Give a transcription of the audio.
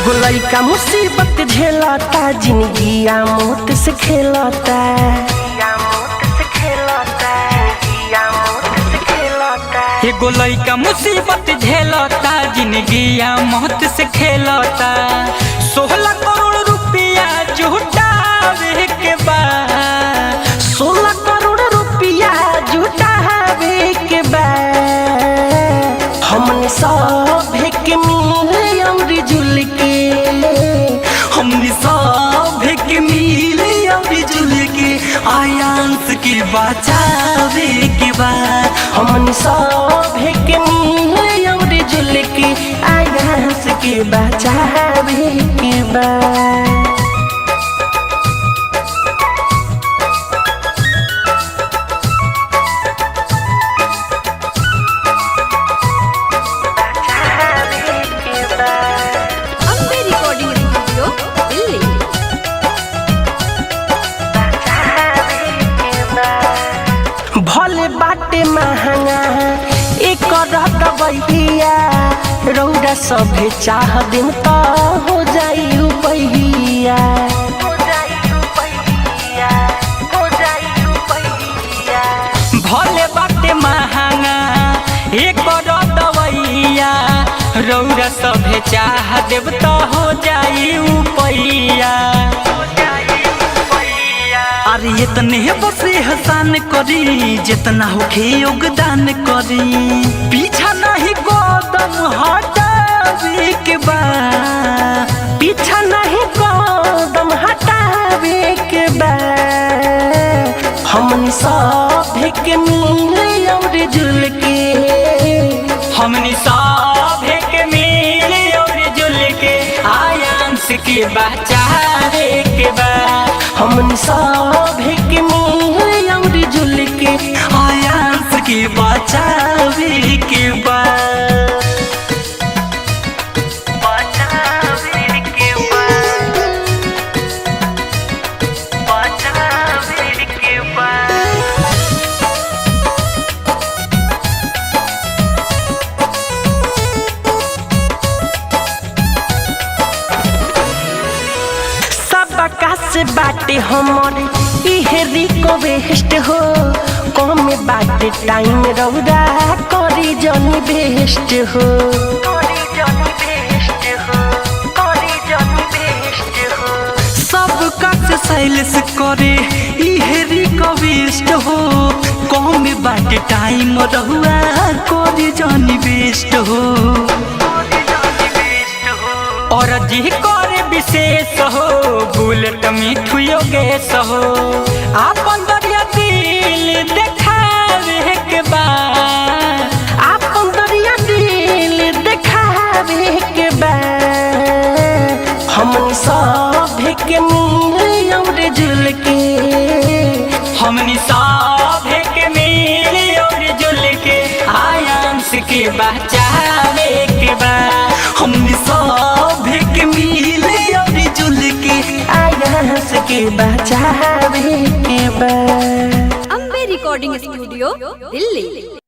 एगो लइका मुसीबत झेलता, जिंदगिया मौत से खेलता। एगो लइका मुसीबत झेलता, जिंदगिया मौत से खेलता। 16 करोड़ रुपया जुटावे के बाद, 16 करोड़ रुपया जुटावे के बाद, हमने सब के मिले अमरी जुल के, हमने सब के मिले अमरी जुल के, आयांस के बचावे के बाद, हमने सब के मिले अमरी जुल के, आयांस के बचावे के बाद। भले बाटे महंगा एक दबैया, रौदा सभे चाह दिन तो हो जाई रुपैया। भले बाटे महंगा एक दबैया, रौदा सभे चाह देव तो हो जाई रुपैया। अरे इतने बस एहसान करी, जितना होखे योगदान करी, पीछा नहीं कदम हटावे के बाद, पीछा नहीं कदम हटावे के बाद, हमने सब के मिले और जुल के, हमने सब के मिले और जुल के, आयांस के बचावे के बाद, हमने सब के मिले और जुल के, आयांस के बचावे के बाद, बचावे के बाद, बचावे के बाद। सबका से बाटे हमारे इहे रिक्वेस्ट हो, कम बाटे टाइम रौदा करी जनी बेस्ट हो, सबका से साइलेंस करे इहे रिक्वेस्ट हो, कम बाटे टाइम रहुआ करी जनी बेस्ट हो, और जी करे विशेष हो, बुलेट मिठू योगेश हो, आपन दरिया दिल देखावे के बाद, आपन दरिया दिल देखावे के बाद, हमने सब के मिले और जुल के, हमने सब के मिले और जुल के, आयांस के बचावे के बाद, हमने सब के मिले और जुल के, आयांस के बचावे के बाद। Ambe recording studio Delhi.